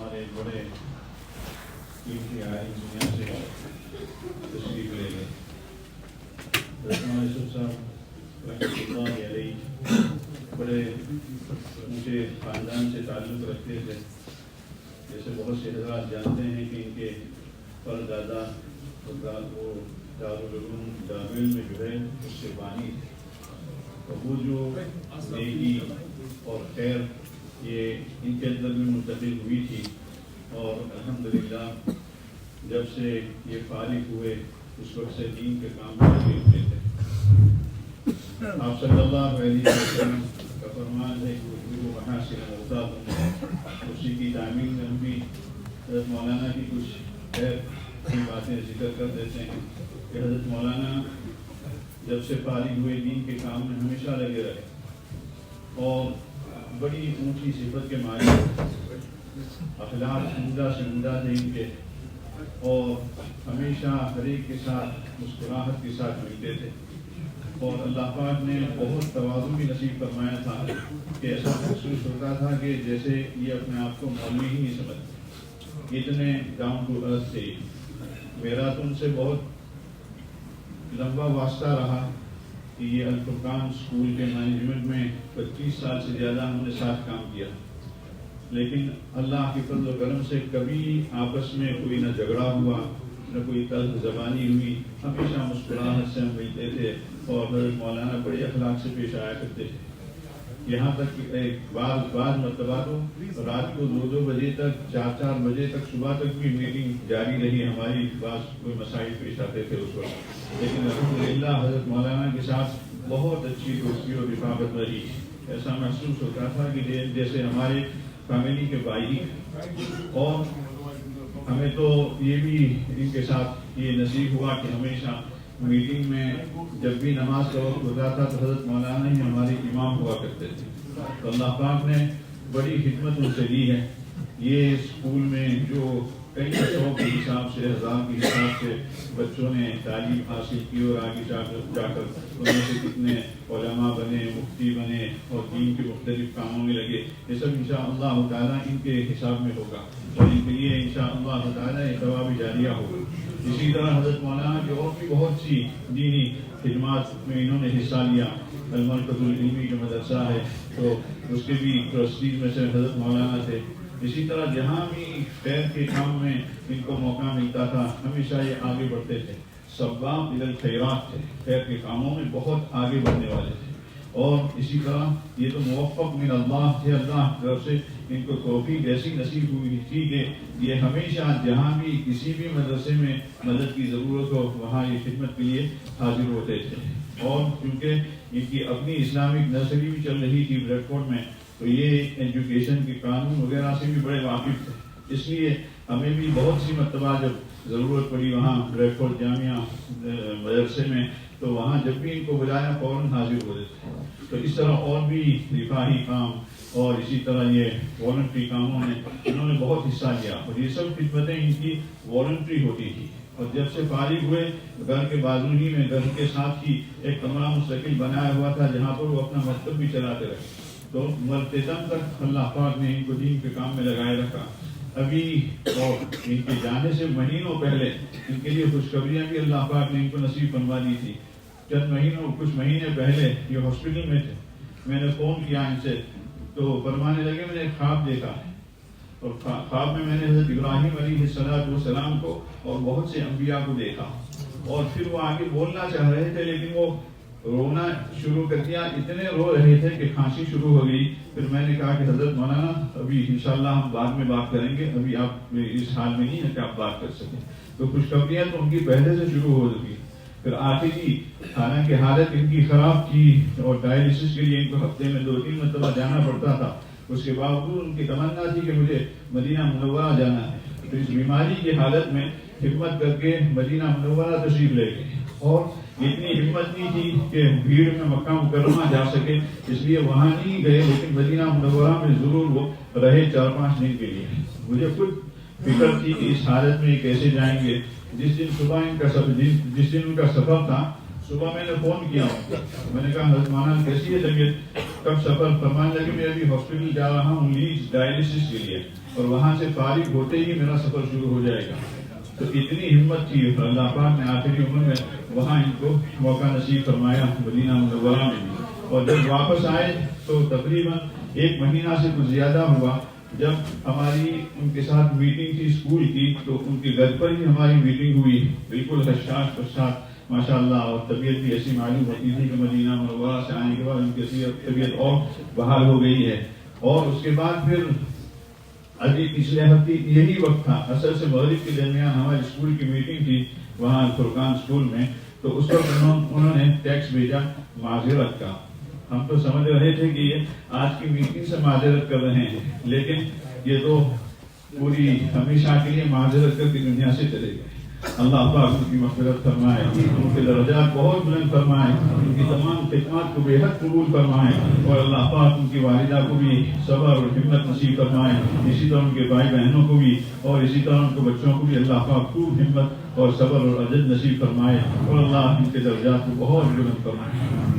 ہمارے بڑے قیمتی عالم دنیا سے تشریف لے گئے. رحمٰن یوسف صاحب رحمۃ اللہ علیہ بڑے اونچے خاندان سے تعلق رکھتے تھے. جیسے بہت سے حضرات جانتے ہیں کہ ان کے پردادا وہ دارالعلوم دارالعلم میں جو ہے اس سے بانی تھے. تو وہ جو نیکی اور خیر یہ ان کے اندر بھی منتقل ہوئی تھی. اور الحمدللہ جب سے یہ فارغ ہوئے اس وقت سے دین کے کام میں لگے ہوئے تھے. آپ صلی اللہ علیہ وسلم کا فرمان ہے کہ وہاں سے اسی کی تعمیر میں ہم بھی حضرت مولانا کی کچھ خیر کی باتیں ذکر کر دیتے ہیں کہ حضرت مولانا جب سے فارغ ہوئے دین کے کام میں ہمیشہ لگے رہے اور بڑی اونچی صفت کے مالک، اخلاق عمدہ سے عمدہ تھے ان کے، اور ہمیشہ ہر ایک کے ساتھ مسکراہٹ کے ساتھ ملتے تھے. اور اللہ پاک نے بہت توازن بھی نصیب فرمایا تھا کہ ایسا محسوس ہوتا تھا کہ جیسے یہ اپنے آپ کو مولوی ہی نہیں سمجھتے، اتنے ڈاؤن ٹو ارتھ تھے. میرا تو ان سے بہت لمبا واسطہ رہا کہ یہ الفرقان اسکول کے مینجمنٹ میں 25 سال سے زیادہ ہم نے ساتھ کام کیا، لیکن اللہ کے فضل و کرم سے کبھی آپس میں کوئی نہ جھگڑا ہوا نہ کوئی تلخ زبانی ہوئی. ہمیشہ مسکراہٹ سے ہم ملتے تھے اور حضرت مولانا بڑے اخلاق سے پیش آیا کرتے تھے. یہاں تک کہ ایک بعض مرتبہ تو رات کو 2 بجے تک 4 بجے تک صبح تک بھی میٹنگ جاری رہی ہماری. بعض کوئی مسائل پیش آتے تھے اس وقت، لیکن الحمدللہ حضرت مولانا کے ساتھ بہت اچھی دوستی اور رفاقت رہی. ایسا محسوس ہوتا تھا کہ جیسے ہمارے فیملی کے بھائی. اور ہمیں تو یہ بھی ان کے ساتھ یہ نصیب ہوا کہ ہمیشہ میٹنگ میں جب بھی نماز کا وقت ہوتا تھا تو حضرت مولانا ہی ہمارے امام ہوا کرتے تھے. تو اللہ پاک نے بڑی خدمت ان سے لی ہے. یہ اسکول میں جو کئی 100 کے حساب سے 1000 کے حساب سے بچوں نے تعلیم حاصل کی اور آگے جا کر ان میں سے کتنے علماء بنے، مفتی بنے اور دین کے مختلف کاموں میں لگے، یہ سب انشاءاللہ تعالیٰ ان کے حساب میں ہوگا اور ان کے لیے انشاءاللہ تعالیٰ یہ ثواب جاریہ ہوگا. اسی طرح حضرت مولانا کی اور بھی بہت سی دینی خدمات میں انہوں نے حصہ لیا. المرکز العلمی جو مدرسہ ہے تو اس کے بھی ٹرسٹیز میں سے حضرت مولانا تھے. اسی طرح جہاں بھی خیر کے کام میں ان کو موقع ملتا تھا ہمیشہ یہ آگے بڑھتے تھے. سباق الی الخیرات تھے، خیر کے کاموں میں بہت آگے بڑھنے والے تھے. اور اسی طرح یہ تو موفق من اللہ تھے، اللہ کی طرف سے ان کو توفیق ایسی نصیب ہوئی تھی کہ یہ ہمیشہ جہاں بھی کسی بھی مدرسے میں مدد کی ضرورت ہو وہاں یہ خدمت کے لیے حاضر ہوتے تھے. اور کیونکہ ان کی اپنی اسلامک نرسری بھی چل رہی تھی بریڈ فورڈ میں، تو یہ ایجوکیشن کے قانون وغیرہ سے بھی بڑے واقف تھے. اس لیے ہمیں بھی بہت سی مرتبہ جب ضرورت پڑی وہاں بریڈ فورڈ جامعہ مدرسے میں تو وہاں جب بھی ان کو بلایا فوراً حاضر ہوتے تھے. تو اس طرح اور بھی رفاہی کام اور اسی طرح یہ والنٹری کاموں میں انہوں نے بہت حصہ لیا. اور یہ سب خدمتیں ان کی والنٹری ہوتی تھی. اور جب سے فارغ ہوئے گھر کے بازو ہی میں گھر کے ساتھ ہی ایک کمرہ مستقل بنایا ہوا تھا جہاں پر وہ اپنا مکتب بھی چلاتے رہے. تو مرتے دم تک اللہ پاک نے ان کو دین کے کام میں لگائے رکھا. ابھی اور ان کے جانے سے مہینوں پہلے ان کے لیے خوشخبریاں بھی اللہ پاک نے ان کو نصیب فرما دی تھی. کچھ مہینے پہلے یہ ہاسپٹل میں تھے. میں نے فون کیا ان سے تو فرمانے لگے میں نے خواب دیکھا ہے اور خواب میں نے حضرت ابراہیم علیہ السلام کو اور بہت سے انبیاء کو دیکھا. اور پھر وہ آگے بولنا چاہ رہے تھے لیکن وہ رونا شروع کر دیا. اتنے رو رہے تھے کہ کھانسی شروع ہو گئی. پھر میں نے کہا کہ حضرت مولانا ابھی انشاءاللہ ہم بعد میں بات کریں گے، ابھی آپ اس حال میں نہیں ہے کہ آپ بات کر سکیں. تو خوشخبریاں تو ان کی پہلے سے شروع ہو چکی. پھر آخری حالانکہ حالت ان کی خراب تھی اور ڈائلسس کے لیے ان کو ہفتے میں 2-3 مرتبہ جانا پڑتا تھا. اس کے باوجود ان کی تمنا تھی کہ مجھے مدینہ منورہ جانا ہے. تو اس بیماری کی حالت میں خدمت کر کے مدینہ منورہ تشریف لے گئے. اور اتنی ہمت نہیں تھی کہ بھیڑ میں مکہ مکرمہ جا سکے، اس لیے وہاں نہیں گئے، لیکن مدینہ منورہ میں ضرور وہ رہے 4-5 دن کے لیے. مجھے خود فکر تھی کہ اس حالت میں کیسے جائیں گے. جس دن صبح جس دن ان کا سفر تھا صبح میں نے فون کیا، میں نے کہا حضرت مولانا کیسی ہے طبیعت؟ کب سفر فرمانے لگے میں ابھی ہاسپٹل جا رہا ہوں لیڈز ڈائلیسس کے لیے، اور وہاں سے فارغ ہوتے ہی میرا سفر شروع ہو جائے گا. تو اتنی ہمت تھی اللہ پاک نے آخری عمر میں وہاں ان کو موقع نصیب فرمایا مدینہ منورہ میں بھی. اور جب واپس آئے تو تقریباً 1 مہینہ سے کچھ زیادہ ہوا. جب ہماری ان کے ساتھ میٹنگ تھی اسکول کی تو ان کے گھر پر ہی ہماری میٹنگ ہوئی، بالکل حشاش پرساد ماشاء اللہ. اور طبیعت بھی ایسی معلوم ہوتی تھی کہ مدینہ منورہ سے آنے کے بعد ان کی طبیعت اور بحال ہو گئی ہے. اور اس کے بعد پھر ابھی پچھلے ہفتے یہی وقت تھا، عصر سے مغرب کے درمیان ہماری اسکول کی میٹنگ تھی وہاں فرقان اسکول میں. تو اس وقت انہوں نے ٹیکسٹ بھیجا معذرت کا. ہم تو سمجھ رہے تھے کہ یہ آج کی میٹنگ سے معذرت کر رہے ہیں، لیکن یہ تو پوری ہمیشہ کے لیے معذرت کر کے دنیا سے چلے گئے. اللہ پاک ان کی مغفرت فرمائے، ان کے درجات بہت بلند فرمائے، ان کی تمام خدمات کو بے حد قبول فرمائے، اور اللہ پاک ان کی والدہ کو بھی صبر اور ہمت نصیب فرمائے. اسی طرح ان کے بھائی بہنوں کو بھی، اور اسی طرح ان کے بچوں کو بھی اللہ پاک خوب ہمت اور صبر اور اجر نصیب فرمائے، اور اللہ ان کے درجات کو بہت بلند فرمائے.